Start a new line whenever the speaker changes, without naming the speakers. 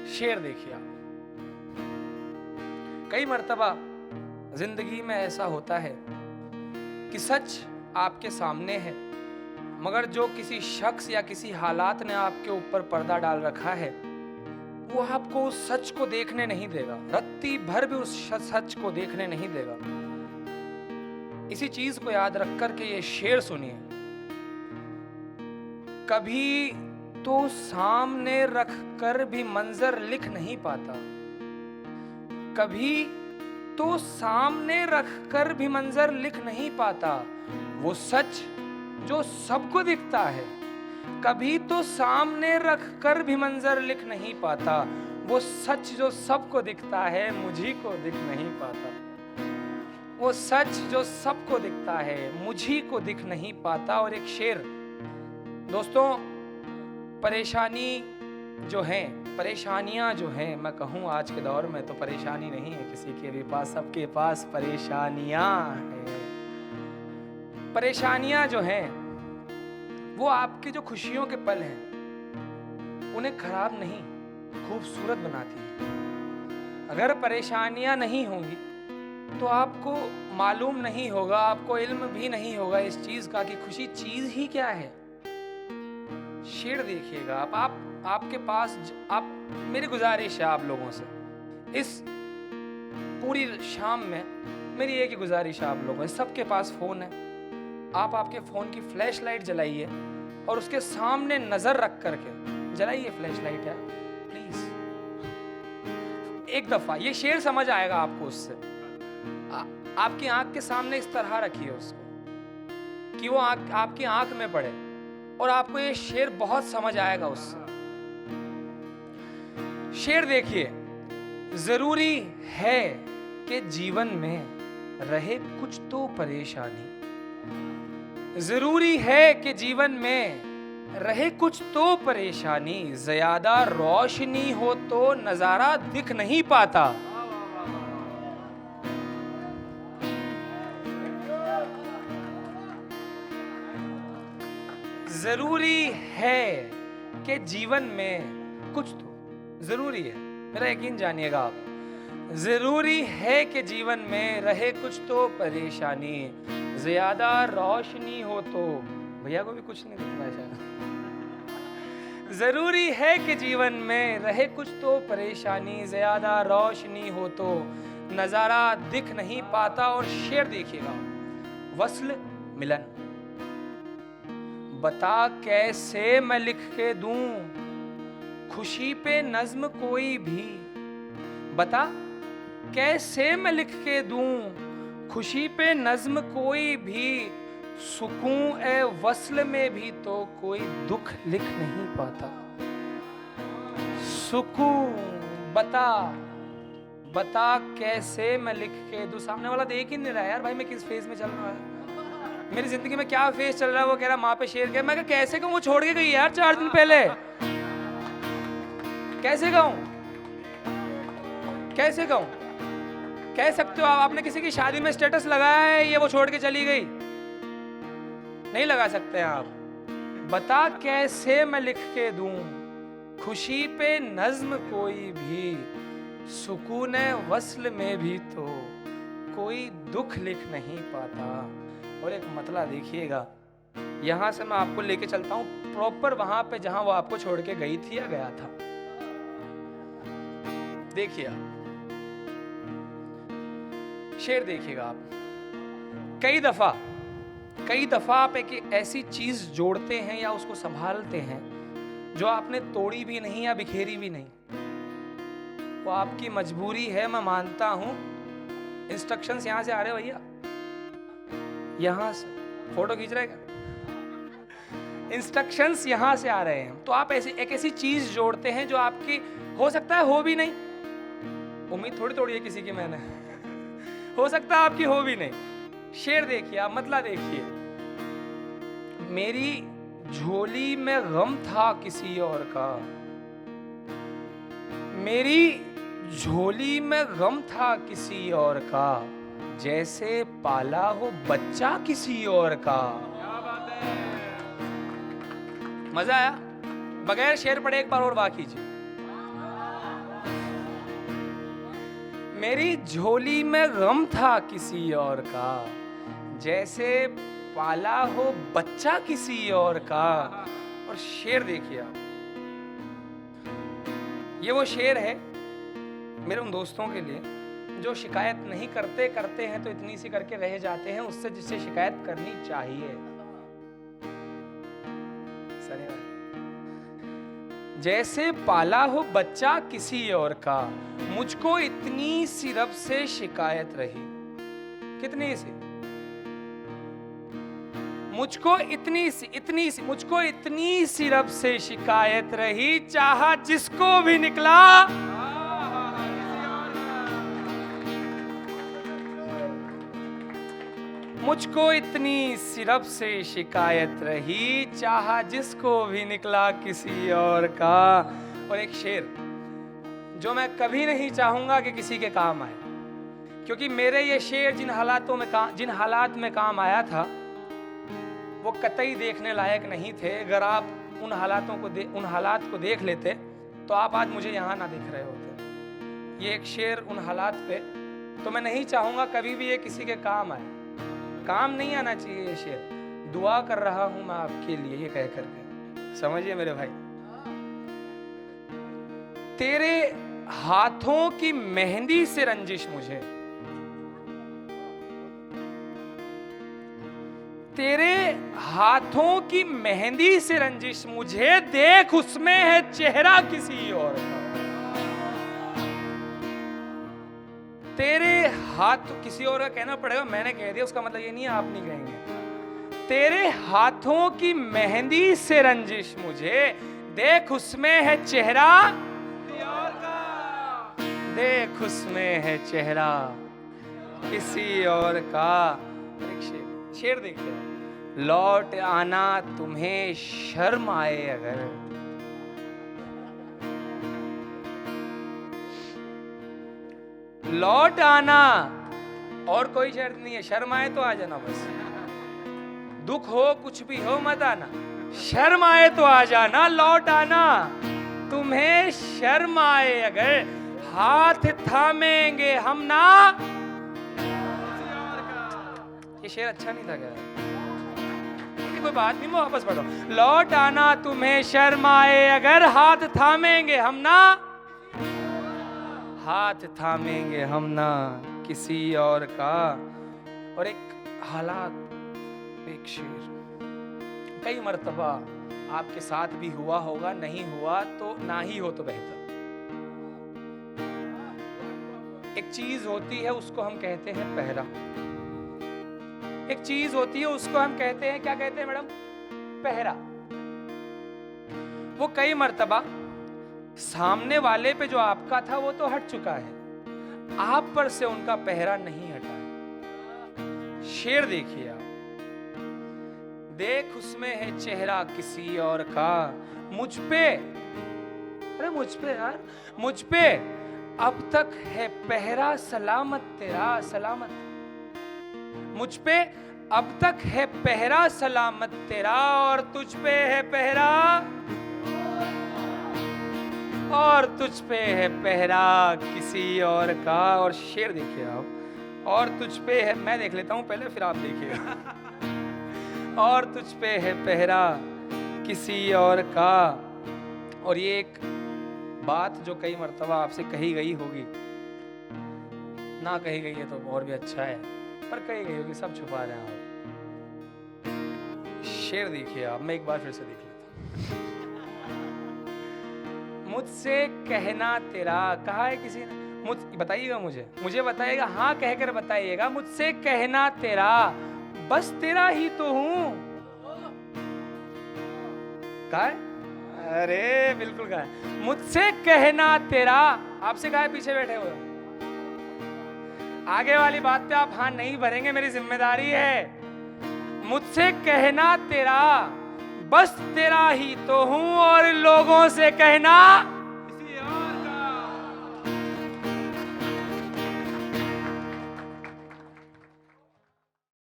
शेर देखिए आप। कई मर्तबा जिंदगी में ऐसा होता है कि सच आपके सामने है, मगर जो किसी शख्स या किसी हालात ने आपके ऊपर पर्दा डाल रखा है वो आपको उस सच को देखने नहीं देगा, रत्ती भर भी उस सच को देखने नहीं देगा। इसी चीज को याद रख कर के ये शेर सुनिए। कभी तो सामने रख कर भी मंजर लिख नहीं पाता, कभी तो सामने रख कर भी मंजर लिख नहीं पाता, वो सच जो सबको दिखता है। कभी तो सामने रख कर भी मंजर लिख नहीं पाता, वो सच जो सबको दिखता है मुझी को दिख नहीं पाता। वो सच जो सबको दिखता है मुझी को दिख नहीं पाता। और एक शेर दोस्तों, परेशानी जो है, परेशानियां जो हैं, मैं कहूँ आज के दौर में तो परेशानी नहीं है किसी के भी पास, सबके पास परेशानियां हैं। परेशानियां जो हैं वो आपकी जो खुशियों के पल हैं उन्हें खराब नहीं, खूबसूरत बनाती है। अगर परेशानियां नहीं होंगी तो आपको मालूम नहीं होगा, आपको इल्म भी नहीं होगा इस चीज का कि खुशी चीज ही क्या है। शेर देखिएगा आप आपके पास आप, मेरी गुजारिश है आप लोगों से, इस पूरी शाम में मेरी एक ही गुजारिश है आप लोगों से, सबके पास फोन है, आप आपके फोन की फ्लैश लाइट जलाइए और उसके सामने नजर रख करके जलाइए फ्लैश लाइट है प्लीज। एक दफा ये शेर समझ आएगा आपको उससे। आपकी आंख के सामने इस तरह रखिए उसको कि वो आपकी आंख में पड़े और आपको ये शेर बहुत समझ आएगा उससे। शेर देखिए, जरूरी है कि जीवन में रहे कुछ तो परेशानी, जरूरी है कि जीवन में रहे कुछ तो परेशानी, ज्यादा रोशनी हो तो नजारा दिख नहीं पाता। जरूरी है कि जीवन में कुछ तो, जरूरी है, मेरा यकीन जानिएगा आप, जरूरी है कि जीवन में रहे कुछ तो परेशानी, ज्यादा रोशनी हो तो, भैया को भी कुछ नहीं दिख रहा है। जरूरी है कि जीवन में रहे कुछ तो परेशानी, ज्यादा रोशनी हो तो नजारा दिख नहीं पाता। और शेर देखिएगा, वस्ल मिलन, बता कैसे मैं लिख के दूं खुशी पे नज्म कोई भी, बता कैसे मैं लिख के दूं खुशी पे नज्म कोई भी, सुकून ए वस्ल में भी तो कोई दुख लिख नहीं पाता। सुकून, बता बता कैसे मैं लिख के दूं। सामने वाला देख ही नहीं रहा यार भाई मैं किस फेज में चल रहा है, मेरी जिंदगी में क्या फेज चल रहा है। वो कह रहा माँ पे शेर के, मैं कैसे कहूँ, वो छोड़ के गई यार 4 दिन पहले, कैसे कहूँ, कैसे कहूँ। कह सकते हो आप, आपने किसी की शादी में स्टेटस लगाया है, ये वो छोड़ के चली गई, नहीं लगा सकते हैं आप। बता कैसे मैं लिख के दूं खुशी पे नज्म कोई भी, सुकून वस्ल में भी तो कोई दुख लिख नहीं पाता। और एक मतला देखिएगा, यहां से मैं आपको लेके चलता हूं प्रॉपर वहां पे जहां वो आपको छोड़ के गई थी या गया था। देखिए शेर देखिएगा आप, कई दफा आप एक ऐसी चीज जोड़ते हैं या उसको संभालते हैं जो आपने तोड़ी भी नहीं या बिखेरी भी नहीं, वो आपकी मजबूरी है, मैं मानता हूं। इंस्ट्रक्शंस यहां से आ रहे हो भैया, यहां से फोटो खींच रहे क्या, इंस्ट्रक्शंस यहां से आ रहे हैं। तो आप एक ऐसी चीज जोड़ते हैं जो आपकी हो सकता है हो भी नहीं, उम्मीद थोड़ी थोड़ी है किसी की मैंने, हो सकता है आपकी हो भी नहीं। शेर देखिए आप, मतला देखिए, मेरी झोली में गम था किसी और का, मेरी झोली में गम था किसी और का, जैसे पाला हो बच्चा किसी और का। क्या बात है, मजा आया। बगैर शेर पढ़े एक बार और वाह कीजिए। मेरी झोली में गम था किसी और का, जैसे पाला हो बच्चा किसी और का। और शेर देखिए आप, ये वो शेर है मेरे उन दोस्तों के लिए जो शिकायत नहीं करते, करते हैं तो इतनी सी करके रह जाते हैं उससे जिससे शिकायत करनी चाहिए। जैसे पाला हो बच्चा किसी और का, मुझको इतनी सी रब से शिकायत रही। कितनी सी? मुझको इतनी सी मुझको इतनी सी रब से शिकायत रही, चाहा जिसको भी निकला मुझको इतनी सी रब से शिकायत रही, चाहा जिसको भी निकला किसी और का। और एक शेर जो मैं कभी नहीं चाहूंगा कि किसी के काम आए, क्योंकि मेरे ये शेर जिन हालात में काम आया था वो कतई देखने लायक नहीं थे। अगर आप उन हालात को देख लेते तो आप आज मुझे यहाँ ना देख रहे होते। ये एक शेर उन हालात पे, तो मैं नहीं चाहूंगा कभी भी ये किसी के काम आए। काम नहीं आना चाहिए ये शेर। दुआ कर रहा हूं मैं आपके लिए ये कह करके, समझिए मेरे भाई। तेरे हाथों की मेहंदी से रंजिश मुझे, तेरे हाथों की मेहंदी से रंजिश मुझे, देख उसमें है चेहरा किसी और का। तेरे हाथ किसी और का कहना पड़ेगा, मैंने कह दिया उसका मतलब ये नहीं है आप नहीं कहेंगे। तेरे हाथों की मेहंदी से रंजिश मुझे, देख उसमें है चेहरा किसी और का, देख उसमें है चेहरा किसी और का। एक शेर देखिए, लौट आना तुम्हें शर्म आए अगर, लौट आना, और कोई शर्त नहीं है, शर्म आए तो आ जाना बस। दुख हो कुछ भी हो मत आना, शर्म आए तो आ जाना। लौट आना तुम्हें शर्म आए अगर, हाथ थामेंगे हम ना। ये शेर अच्छा नहीं था क्या? कोई बात नहीं, मैं वापस पढ़ो। लौट आना तुम्हें शर्म आए अगर, हाथ थामेंगे हम ना, हाथ थामेंगे हम ना किसी और का। और एक हालात, एक शेर कई मर्तबा आपके साथ भी हुआ होगा, नहीं हुआ तो ना ही हो तो बेहतर। एक चीज होती है उसको हम कहते हैं पहरा, एक चीज होती है उसको हम कहते हैं, क्या कहते हैं मैडम? पहरा। वो कई मर्तबा सामने वाले पे जो आपका था वो तो हट चुका है, आप पर से उनका पहरा नहीं हटा। शेर देखिए आप, देख उसमें है चेहरा किसी और का, मुझ पे, अरे मुझ पे यार, मुझ पे अब तक है पहरा सलामत तेरा, सलामत। मुझ पे अब तक है पहरा सलामत तेरा, और तुझ पे है पहरा, और तुझ पे है पहरा किसी और का। और शेर देखिए आप, और तुझ पे है, मैं देख लेता हूं पहले फिर आप देखिएगा। और तुझ पे है पहरा किसी और का। और ये एक बात जो कई मर्तबा आपसे कही गई होगी, ना कही गई है तो और भी अच्छा है, पर कही गई होगी, सब छुपा रहे हैं आप। शेर देखिए आप, मैं एक बार फिर से देख लेता हूं। मुझसे कहना तेरा, कहा है किसी ने, मुझ बताइएगा, मुझे बताइएगा, हाँ कहकर बताइएगा। मुझसे कहना तेरा, बस तेरा ही तो हूं। कहा है? अरे बिल्कुल कहा है। मुझसे कहना तेरा, आपसे कहा है पीछे बैठे हुए, आगे वाली बात पे आप हाँ नहीं भरेंगे, मेरी जिम्मेदारी है। मुझसे कहना तेरा, बस तेरा ही तो हूं, और लोगों से कहना